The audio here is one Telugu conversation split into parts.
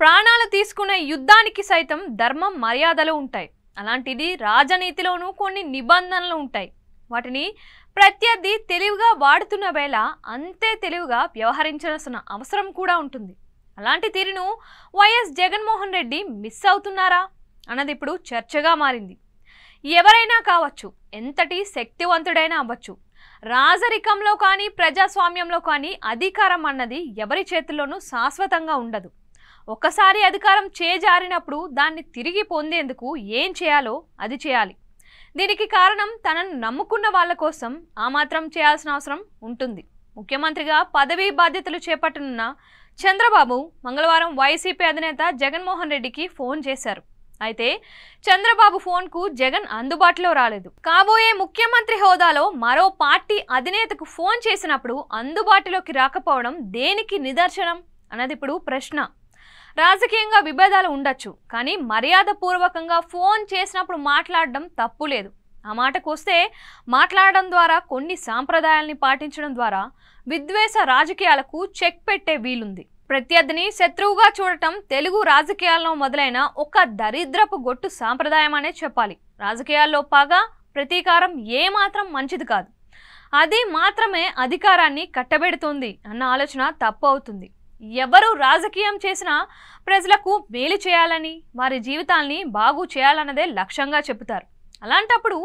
ప్రాణాలు తీసుకునే యుద్ధానికి సైతం ధర్మం మర్యాదలు ఉంటాయి. అలాంటిది రాజనీతిలోనూ కొన్ని నిబంధనలు ఉంటాయి. వాటిని ప్రత్యర్థి తెలివిగా వాడుతున్న వేళ అంతే తెలివిగా వ్యవహరించాల్సిన అవసరం కూడా ఉంటుంది. అలాంటి తీరును వైఎస్ జగన్మోహన్ రెడ్డి మిస్ అవుతున్నారా అన్నది ఇప్పుడు చర్చగా మారింది. ఎవరైనా కావచ్చు, ఎంతటి శక్తివంతుడైనా అవ్వచ్చు, రాజరికంలో కానీ ప్రజాస్వామ్యంలో కానీ అధికారం అన్నది ఎవరి చేతుల్లోనూ శాశ్వతంగా ఉండదు. ఒక్కసారి అధికారం చేజారినప్పుడు దాన్ని తిరిగి పొందేందుకు ఏం చేయాలో అది చేయాలి. దీనికి కారణం తనను నమ్ముకున్న వాళ్ళ కోసం ఆ మాత్రం చేయాల్సిన అవసరం ఉంటుంది. ముఖ్యమంత్రిగా పదవీ బాధ్యతలు చేపట్టనున్న చంద్రబాబు మంగళవారం వైసీపీ అధినేత జగన్మోహన్ రెడ్డికి ఫోన్ చేశారు. అయితే చంద్రబాబు ఫోన్కు జగన్ అందుబాటులో రాలేదు. కాబోయే ముఖ్యమంత్రి హోదాలో మరో పార్టీ అధినేతకు ఫోన్ చేసినప్పుడు అందుబాటులోకి రాకపోవడం దేనికి నిదర్శనం అన్నది ఇప్పుడు ప్రశ్న. రాజకీయంగా విభేదాలు ఉండొచ్చు, కానీ మర్యాదపూర్వకంగా ఫోన్ చేసినప్పుడు మాట్లాడడం తప్పు లేదు. ఆ మాటకు వస్తే మాట్లాడడం ద్వారా, కొన్ని సాంప్రదాయాల్ని పాటించడం ద్వారా విద్వేష రాజకీయాలకు చెక్ పెట్టే వీలుంది. ప్రత్యర్థిని శత్రువుగా చూడటం తెలుగు రాజకీయాల్లో మొదలైన ఒక దరిద్రపు గొట్టు సాంప్రదాయం అనే చెప్పాలి. రాజకీయాల్లో పగ, ప్రతీకారం ఏమాత్రం మంచిది కాదు. అది మాత్రమే అధికారాన్ని కట్టబెడుతుంది అన్న ఆలోచన తప్పు అవుతుంది. ఎవరు రాజకీయం చేసినా ప్రజలకు మేలు చేయాలని, వారి జీవితాల్ని బాగు చేయాలన్నదే లక్ష్యంగా చెబుతారు. అలాంటప్పుడు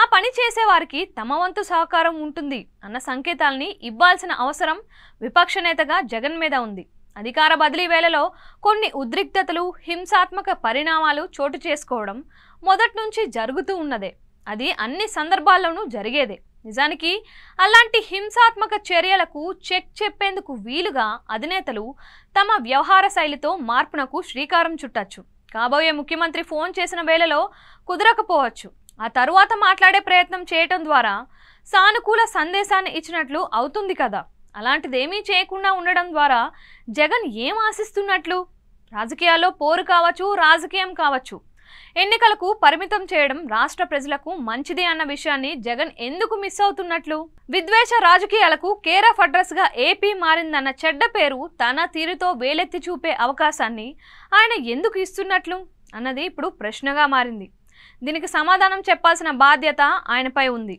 ఆ పని చేసేవారికి తమ వంతు సహకారం ఉంటుంది అన్న సంకేతాల్ని ఇవ్వాల్సిన అవసరం విపక్ష నేతగా జగన్ మీద ఉంది. అధికార బదిలీ వేళలో కొన్ని ఉద్రిక్తతలు, హింసాత్మక పరిణామాలు చోటు చేసుకోవడం మొదటి నుంచి జరుగుతూ ఉన్నదే. అది అన్ని సందర్భాల్లోనూ జరిగేదే. నిజానికి అలాంటి హింసాత్మక చర్యలకు చెక్ చెప్పేందుకు వీలుగా అధినేతలు తమ వ్యవహార శైలితో మార్పునకు శ్రీకారం చుట్టచ్చు. కాబోయే ముఖ్యమంత్రి ఫోన్ చేసిన వేళలో కుదరకపోవచ్చు. ఆ తరువాత మాట్లాడే ప్రయత్నం చేయటం ద్వారా సానుకూల సందేశాన్ని ఇచ్చినట్లు అవుతుంది కదా. అలాంటిదేమీ చేయకుండా ఉండడం ద్వారా జగన్ ఏం ఆశిస్తున్నట్లు? రాజకీయాల్లో పోరు కావచ్చు, రాజకీయం కావచ్చు, ఎన్నికలకు పరిమితం చేయడం రాష్ట్ర ప్రజలకు మంచిది అన్న విషయాన్ని జగన్ ఎందుకు మిస్ అవుతున్నట్లు? విద్వేష రాజకీయాలకు కేర్ ఆఫ్ అడ్రస్ గా ఏపీ మారిందన్న చెడ్డ పేరు తన తీరుతో వేలెత్తి చూపే అవకాశాన్ని ఆయన ఎందుకు ఇస్తున్నట్లు అన్నది ఇప్పుడు ప్రశ్నగా మారింది. దీనికి సమాధానం చెప్పాల్సిన బాధ్యత ఆయనపై ఉంది.